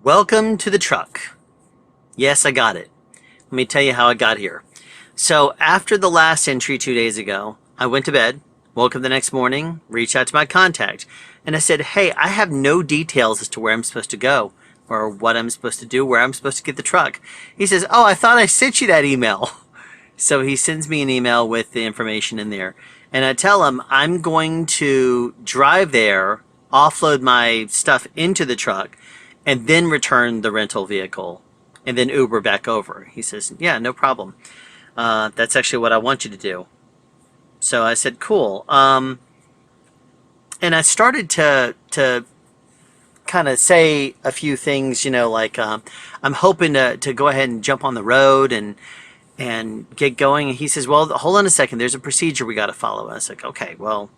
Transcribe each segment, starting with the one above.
Welcome to the truck. Yes, I got it. Let me tell you how I got here. So after the last entry 2 days ago, I went to bed, woke up the next morning, reached out to my contact, and I said, hey, I have no details as to where I'm supposed to go or what I'm supposed to do, where I'm supposed to get the truck. He says, oh, I thought I sent you that email. So he sends me an email with the information in there. And I tell him I'm going to drive there, offload my stuff into the truck, and then return the rental vehicle and then Uber back over. He says, yeah, no problem. That's actually what I want you to do. So I said, cool. And I started to kind of say a few things, like I'm hoping to go ahead and jump on the road and get going. And he says, well, hold on a second. There's a procedure we got to follow. And I was like, okay, well,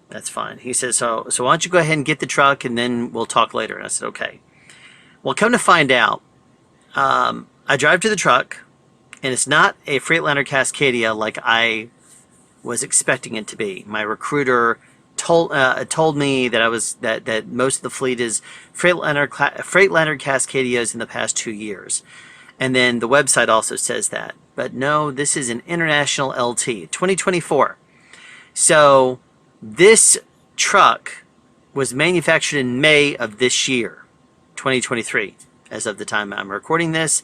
that's fine. He says, so why don't you go ahead and get the truck and then we'll talk later. And I said, okay. Well, come to find out, I drive to the truck and it's not a Freightliner Cascadia like I was expecting it to be. My recruiter told me that that most of the fleet is Freightliner Cascadias in the past 2 years. And then the website also says that. But no, this is an international LT, 2024. So this truck was manufactured in May of this year, 2023, as of the time I'm recording this.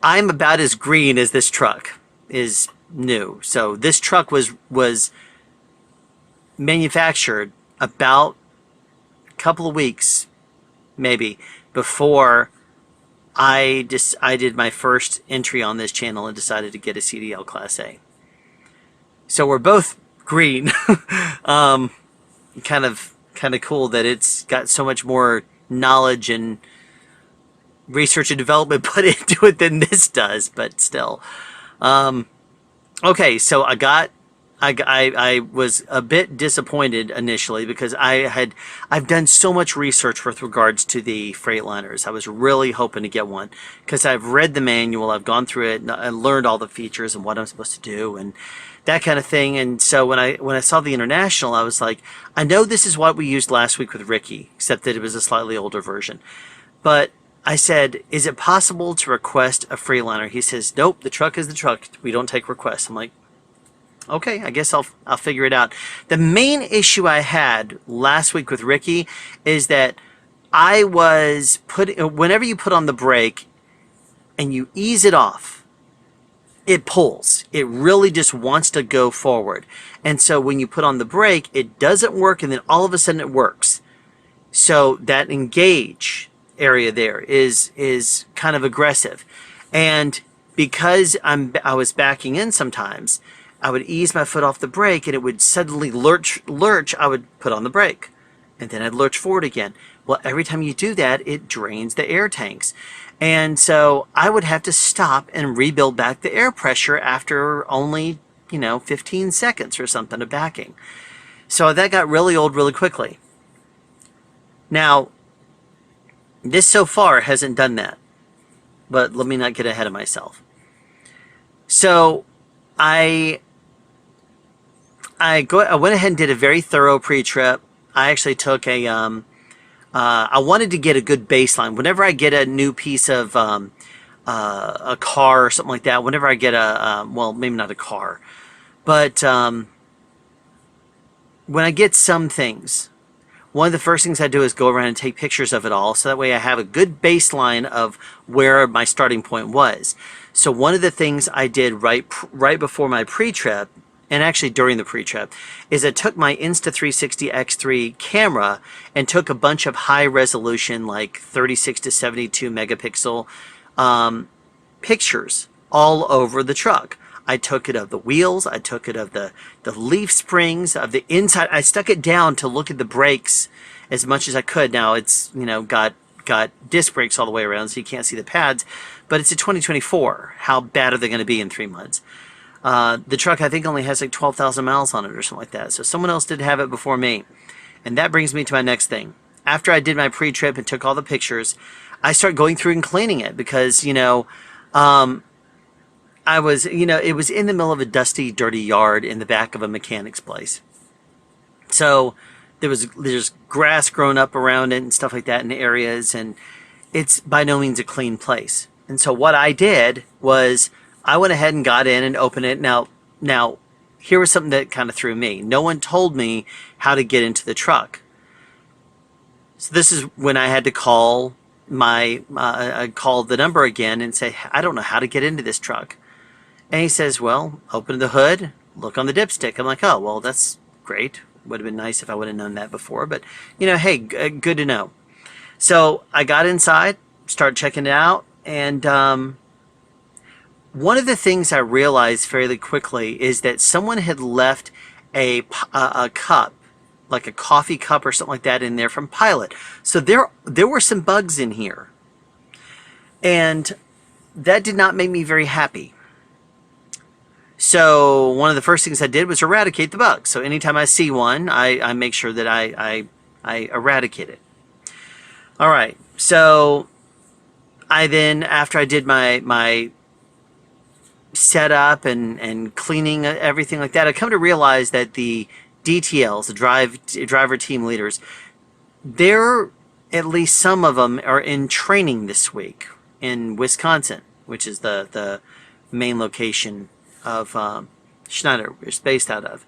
I'm about as green as this truck is new. So this truck was manufactured about a couple of weeks, maybe, before I did my first entry on this channel and decided to get a CDL Class A. So we're both green. Kind of cool that it's got so much more knowledge and research and development put into it than this does, but still. Okay, so I was a bit disappointed initially because I've done so much research with regards to the Freightliners. I was really hoping to get one because I've read the manual, I've gone through it, and I learned all the features and what I'm supposed to do and that kind of thing. And so when I saw the International, I was like, I know this is what we used last week with Ricky, except that it was a slightly older version. But I said, is it possible to request a Freightliner? He says, nope, the truck is the truck. We don't take requests. I'm like, okay, I guess I'll figure it out. The main issue I had last week with Ricky is that I was whenever you put on the brake and you ease it off, it pulls. It really just wants to go forward. And so when you put on the brake, it doesn't work, and then all of a sudden it works. So that engage area there is kind of aggressive. And because I was backing in sometimes, I would ease my foot off the brake and it would suddenly lurch, I would put on the brake and then I'd lurch forward again. Well, every time you do that, it drains the air tanks. And so I would have to stop and rebuild back the air pressure after only, 15 seconds or something of backing. So that got really old really quickly. Now, this so far hasn't done that, but let me not get ahead of myself. So I went ahead and did a very thorough pre-trip. I actually took I wanted to get a good baseline. Whenever I get a new piece of a car or something like that, whenever I get well, maybe not a car, but when I get some things, one of the first things I do is go around and take pictures of it all, so that way I have a good baseline of where my starting point was. So one of the things I did right before my pre-trip, and actually during the pre-trip, is I took my Insta360 X3 camera and took a bunch of high resolution, like 36 to 72 megapixel pictures all over the truck. I took it of the wheels, I took it of the leaf springs, of the inside. I stuck it down to look at the brakes as much as I could. Now it's, got disc brakes all the way around, so you can't see the pads, but it's a 2024. How bad are they going to be in 3 months? The truck, I think, only has like 12,000 miles on it or something like that. So someone else did have it before me. And that brings me to my next thing. After I did my pre-trip and took all the pictures, I started going through and cleaning it because, I was, it was in the middle of a dusty, dirty yard in the back of a mechanic's place. So there's grass growing up around it and stuff like that in the areas, and it's by no means a clean place. And so what I did was I went ahead and got in and opened it. Now, here was something that kind of threw me. No one told me how to get into the truck. So this is when I had to call I called the number again and say, I don't know how to get into this truck. And he says, well, open the hood, look on the dipstick. I'm like, oh, well, that's great. Would have been nice if I would have known that before. But, hey, good to know. So I got inside, started checking it out. And one of the things I realized fairly quickly is that someone had left a cup, like a coffee cup or something like that in there from Pilot. So there were some bugs in here. And that did not make me very happy. So one of the first things I did was eradicate the bugs. So anytime I see one, I make sure that I eradicate it. All right. So I then, after I did my setup and cleaning everything like that, I come to realize that the DTLs, the driver team leaders, at least some of them are in training this week in Wisconsin, which is the main location of Schneider, which is based out of.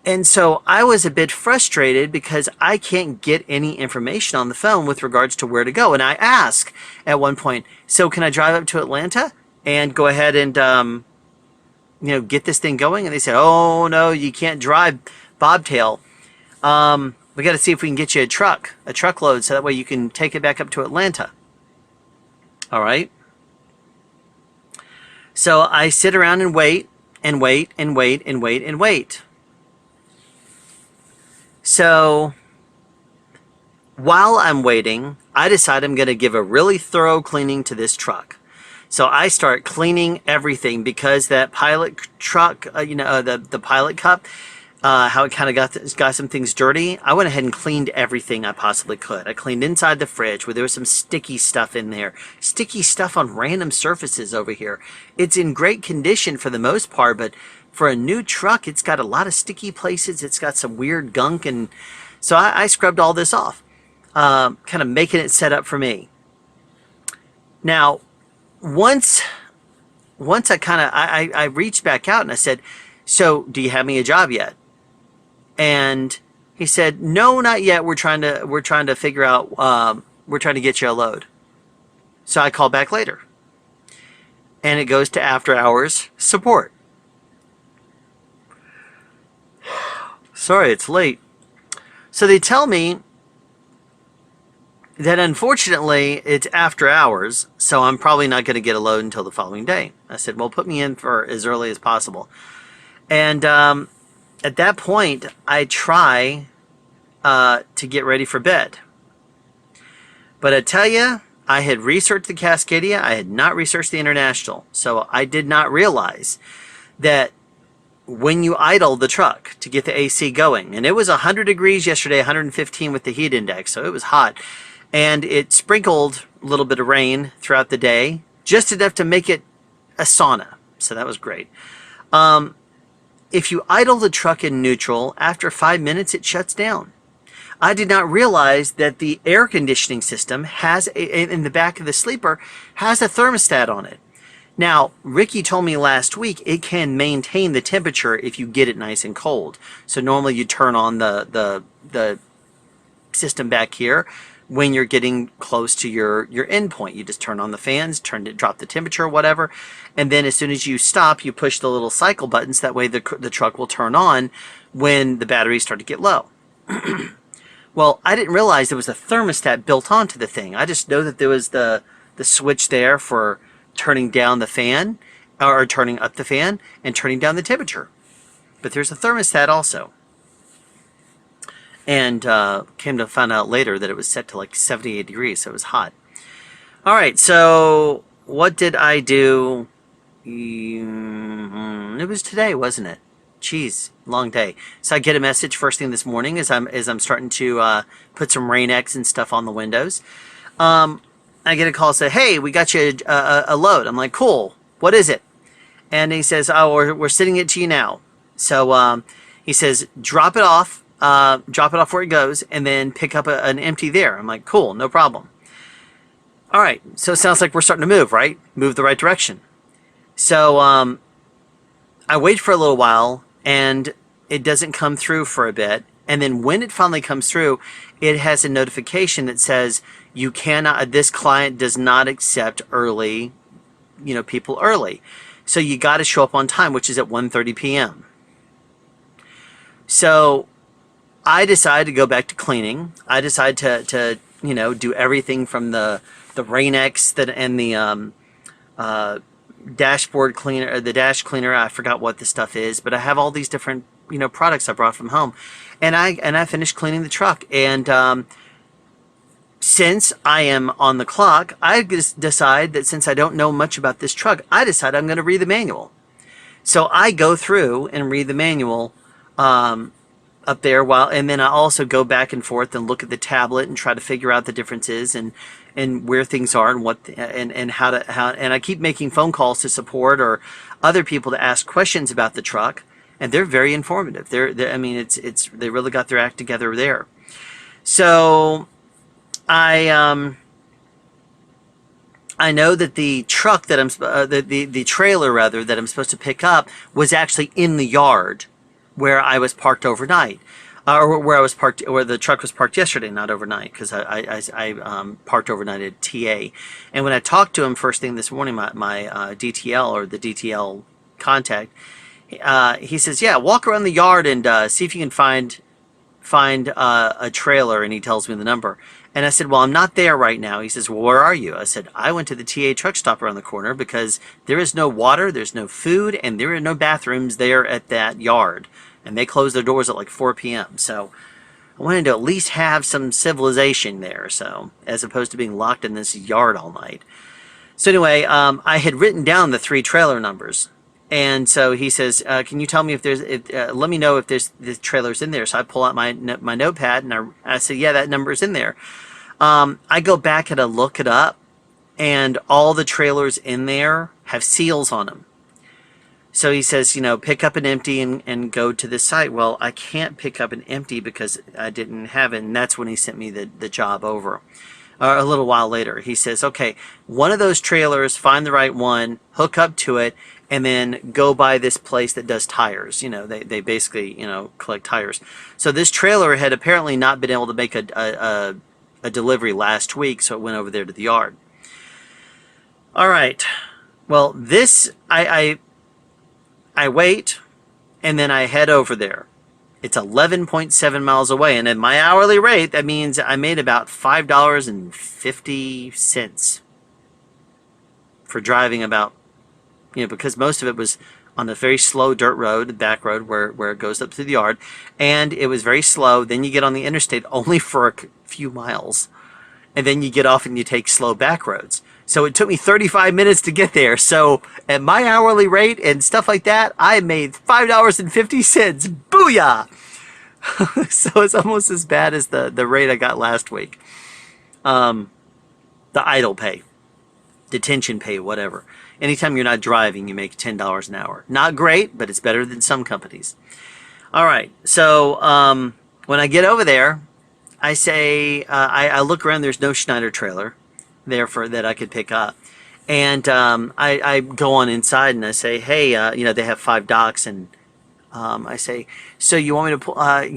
And so I was a bit frustrated because I can't get any information on the phone with regards to where to go. And I asked at one point, so can I drive up to Atlanta and go ahead and get this thing going? And they said, oh no, you can't drive bobtail. We got to see if we can get you a truckload, so that way you can take it back up to Atlanta. All right. So I sit around and wait and wait and wait and wait and wait. So while I'm waiting, I decide I'm going to give a really thorough cleaning to this truck. So I start cleaning everything because that Pilot truck, the Pilot cup, how it kind of got some things dirty. I went ahead and cleaned everything I possibly could. I cleaned inside the fridge where there was some sticky stuff in there. Sticky stuff on random surfaces over here. It's in great condition for the most part, but for a new truck, it's got a lot of sticky places. It's got some weird gunk. And so I scrubbed all this off, kind of making it set up for me. Now, once I reached back out and I said, so do you have me a job yet? And he said, no, not yet. We're trying to figure out, we're trying to get you a load. So I called back later. And it goes to after hours support. Sorry, it's late. So they tell me that unfortunately it's after hours, so I'm probably not going to get a load until the following day. I said, well, put me in for as early as possible. And at that point, I try to get ready for bed. But I tell you, I had researched the Cascadia. I had not researched the International. So I did not realize that when you idle the truck to get the AC going, and it was 100 degrees yesterday, 115 with the heat index, so it was hot. And it sprinkled a little bit of rain throughout the day, just enough to make it a sauna. So that was great. If you idle the truck in neutral, after 5 minutes, it shuts down. I did not realize that the air conditioning system in the back of the sleeper has a thermostat on it. Now, Ricky told me last week it can maintain the temperature if you get it nice and cold. So normally you turn on the system back here when you're getting close to your end point. You just turn on the fans, drop the temperature or whatever, and then as soon as you stop, you push the little cycle buttons. That way the truck will turn on when the batteries start to get low. Well, I didn't realize there was a thermostat built onto the thing. I just know that there was the switch there for turning down the fan, or turning up the fan, and turning down the temperature. But there's a thermostat also. And came to find out later that it was set to like 78 degrees, so it was hot. All right, so what did I do? It was today, wasn't it? Jeez, long day. So I get a message first thing this morning as I'm starting to put some Rain-X and stuff on the windows. I get a call, say, hey, we got you a load. I'm like, cool. What is it? And he says, oh, we're sending it to you now. So he says, drop it off where it goes, and then pick up an empty there. I'm like, cool, no problem. All right, so it sounds like we're starting to move, right? Move the right direction. So I wait for a little while, and it doesn't come through for a bit. And then when it finally comes through, it has a notification that says you cannot. This client does not accept early, people early. So you got to show up on time, which is at 1:30 p.m. So I decided to go back to cleaning. I decided to do everything from the Rain-X and the dashboard cleaner, the dash cleaner. I forgot what the stuff is, but I have all these different products I brought from home, and I finished cleaning the truck. And since I am on the clock, I just decide that since I don't know much about this truck, I decide I'm going to read the manual. So I go through and read the manual up there and then I also go back and forth and look at the tablet and try to figure out the differences and where things are and and I keep making phone calls to support or other people to ask questions about the truck, and they're very informative. They really got their act together there. So I know that the truck that the trailer rather that I'm supposed to pick up was actually in the yard where I was parked overnight, or where the truck was parked yesterday, not overnight, because I parked overnight at TA. And when I talked to him first thing this morning, my DTL or the DTL contact, he says, "Yeah, walk around the yard and see if you can find a trailer," and he tells me the number. And I said, "Well, I'm not there right now." He says, "Well, where are you?" I said, "I went to the TA truck stop around the corner because there is no water, there's no food, and there are no bathrooms there at that yard. And they close their doors at like 4 p.m. So I wanted to at least have some civilization there, so as opposed to being locked in this yard all night." So anyway, I had written down the 3 trailer numbers. And so he says, "Can you tell me let me know if the trailer's in there?" So I pull out my notepad and I say, "Yeah, that number's in there." I go back and I look it up, and all the trailers in there have seals on them. So he says, pick up an empty and go to this site. Well, I can't pick up an empty because I didn't have it, and that's when he sent me the job over. A little while later, he says, "Okay, one of those trailers, find the right one, hook up to it, and then go by this place that does tires." They basically, collect tires. So this trailer had apparently not been able to make a delivery last week, so it went over there to the yard. All right. Well, I wait, and then I head over there. It's 11.7 miles away, and at my hourly rate, that means I made about $5.50 for driving about, because most of it was on a very slow dirt road, back road where it goes up to the yard, and it was very slow. Then you get on the interstate only for a few miles, and then you get off and you take slow back roads. So it took me 35 minutes to get there. So at my hourly rate and stuff like that, I made $5.50. Booyah! So it's almost as bad as the rate I got last week. The idle pay, detention pay, whatever. Anytime you're not driving, you make $10 an hour. Not great, but it's better than some companies. All right. So when I get over there, I say, I look around. There's no Schneider trailer there that I could pick up. And I go on inside and I say, "Hey, they have 5 docks." And I say, "So you want me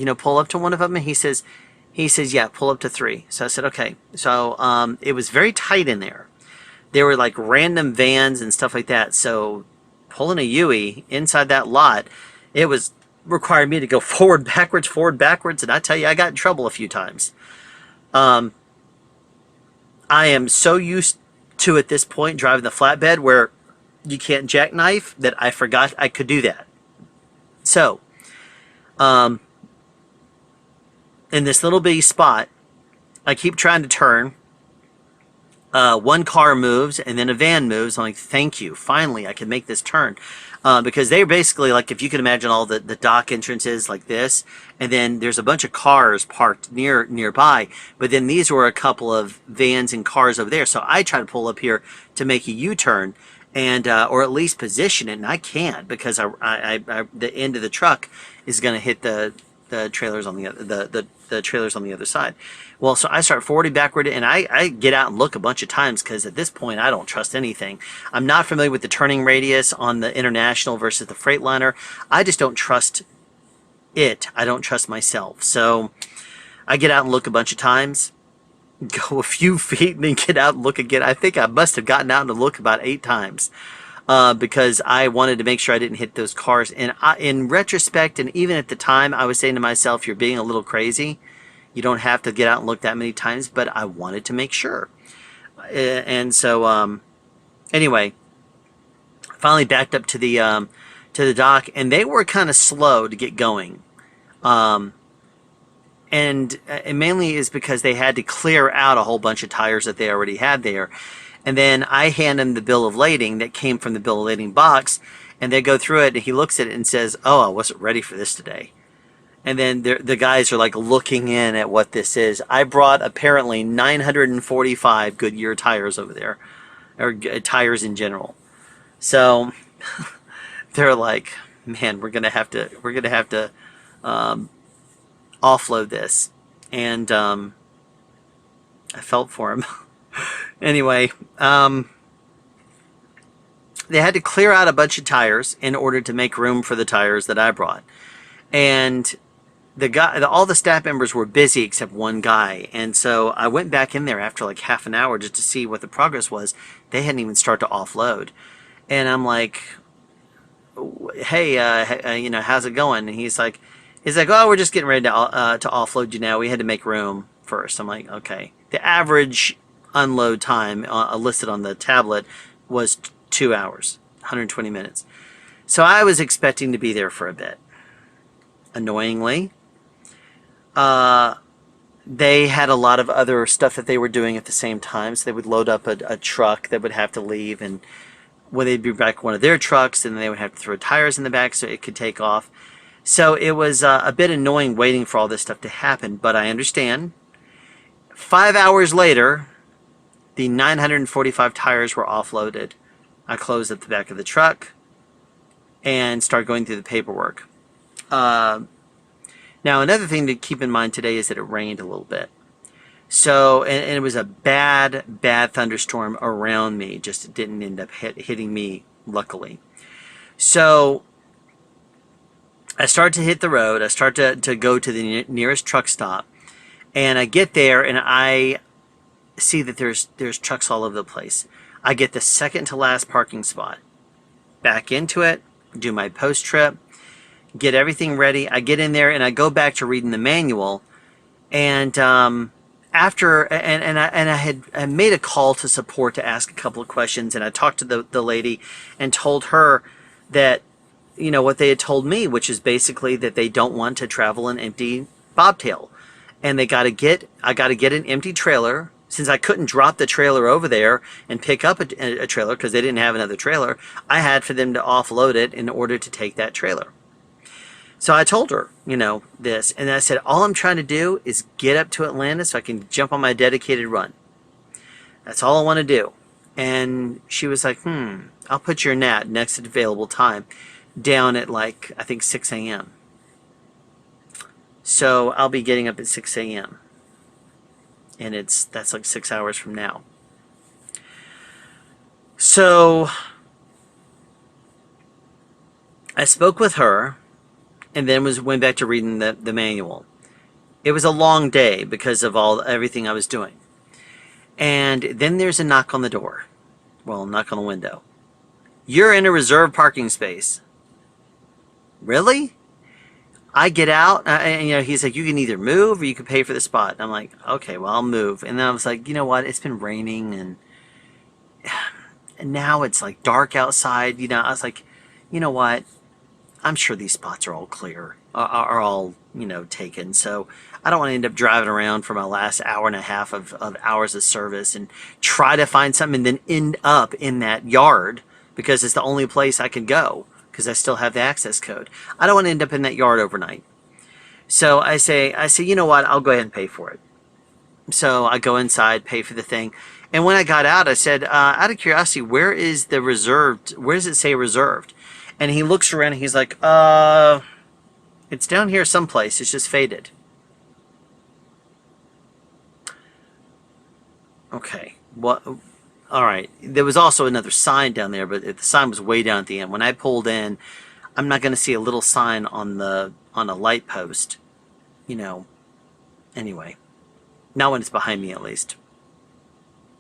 to pull up to one of them?" And he says, "Yeah, pull up to 3. So I said, "Okay." So it was very tight in there. There were like random vans and stuff like that. So pulling a Yui inside that lot, it was required me to go forward, backwards. And I tell you, I got in trouble a few times. I am so used to at this point driving the flatbed where you can't jackknife that I forgot I could do that. So, in this little bitty spot, I keep trying to turn. One car moves and then a van moves. I'm like, "Thank you. Finally, I can make this turn." Because they're basically like, if you can imagine all the dock entrances like this, and then there's a bunch of cars parked nearby, but then these were a couple of vans and cars over there. So I try to pull up here to make a U-turn and or at least position it, and I can't because the end of the truck is going to hit the trailers on the trailers on the other side. Well, so I start forward and backward, and I get out and look a bunch of times because at this point I don't trust anything. I'm not familiar with the turning radius on the International versus the Freightliner. I just don't trust it. I don't trust myself. So I get out and look a bunch of times, go a few feet, and then get out and look again. I think I must have gotten out and look about 8 times. Because I wanted to make sure I didn't hit those cars. And in retrospect, and even at the time, I was saying to myself, you're being a little crazy. You don't have to get out and look that many times, but I wanted to make sure. And so, anyway, finally backed up to the dock, and they were kind of slow to get going. And it mainly is because they had to clear out a whole bunch of tires that they already had there. And then I hand him the bill of lading that came from the bill of lading box, and they go through it, and he looks at it and says, "Oh, I wasn't ready for this today." And then the guys are like looking in at what this is. I brought apparently 945 Goodyear tires over there, or tires in general. So they're like, "Man, we're gonna have to offload this," and I felt for him. Anyway, they had to clear out a bunch of tires in order to make room for the tires that I brought. And all the staff members were busy except one guy. And so I went back in there after like half an hour just to see what the progress was. They hadn't even started to offload. And I'm like, "Hey, how's it going?" And he's like, "Oh, we're just getting ready to offload you now. We had to make room first." I'm like, "Okay." The average unload time listed on the tablet was 2 hours, 120 minutes. So I was expecting to be there for a bit. Annoyingly, they had a lot of other stuff that they were doing at the same time. So they would load up a truck that would have to leave, and when they'd be back one of their trucks, and they would have to throw tires in the back so it could take off. So it was a bit annoying waiting for all this stuff to happen, but I understand. 5 hours later, the 945 tires were offloaded. I closed up the back of the truck and started going through the paperwork. Now, another thing to keep in mind today is that it rained a little bit. So, and it was a bad thunderstorm around me. Just it didn't end up hitting me, luckily. So, I start to hit the road. I start to go to the nearest truck stop. And I get there, and I see that there's trucks all over the place. I get the second to last parking spot. Back into it, do my post trip, get everything ready. I get in there and I go back to reading the manual. And I had made a call to support to ask a couple of questions, and I talked to the lady and told her that, what they had told me, which is basically that they don't want to travel an empty bobtail. And I got to get an empty trailer. Since I couldn't drop the trailer over there and pick up a trailer because they didn't have another trailer, I had for them to offload it in order to take that trailer. So I told her, this, and I said, all I'm trying to do is get up to Atlanta so I can jump on my dedicated run. That's all I want to do. And she was like, I'll put your NAT next available time down at I think 6 a.m. So I'll be getting up at 6 a.m. And that's like 6 hours from now. So I spoke with her and then went back to reading the manual. It was a long day because of everything I was doing. And then there's a knock on the door. Well, knock on the window. "You're in a reserved parking space." Really? I get out, and he's like, "You can either move or you can pay for the spot." And I'm like, "Okay, well, I'll move." And then I was like, you know what? It's been raining, and now it's like dark outside. I was like, you know what? I'm sure these spots are all clear, are all taken. So I don't want to end up driving around for my last hour and a half of hours of service and try to find something and then end up in that yard because it's the only place I can go, because I still have the access code. I don't want to end up in that yard overnight. So I say, you know what? I'll go ahead and pay for it. So I go inside, pay for the thing. And when I got out, I said, out of curiosity, where is the reserved? Where does it say reserved? And he looks around and he's like, it's down here someplace. It's just faded. Okay. What? All right. There was also another sign down there, but the sign was way down at the end. When I pulled in, I'm not going to see a little sign on a light post. You know. Anyway, not when it's behind me, at least.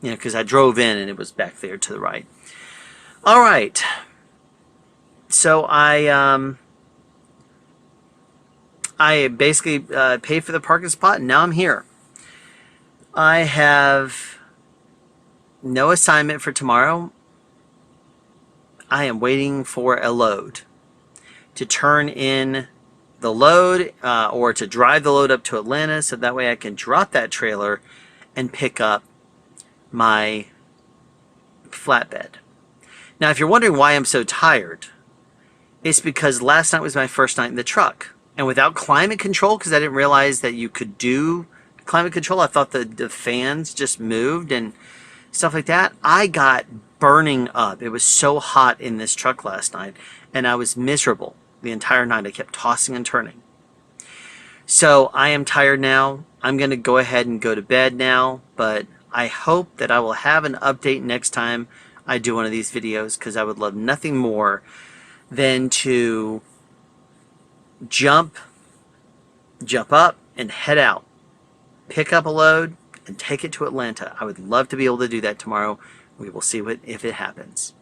You know, because I drove in and it was back there to the right. All right. So I basically paid for the parking spot, and now I'm here. I have no assignment for tomorrow. I am waiting for a load to turn in the load or to drive the load up to Atlanta so that way I can drop that trailer and pick up my flatbed. Now, if you're wondering why I'm so tired, it's because last night was my first night in the truck. And without climate control, because I didn't realize that you could do climate control, I thought the fans just moved and stuff like that. I got burning up. It was so hot in this truck last night, and I was miserable the entire night. I kept tossing and turning. So I am tired now. I'm going to go ahead and go to bed now, but I hope that I will have an update next time I do one of these videos, because I would love nothing more than to jump up and head out, pick up a load and take it to Atlanta. I would love to be able to do that tomorrow. We will see if it happens.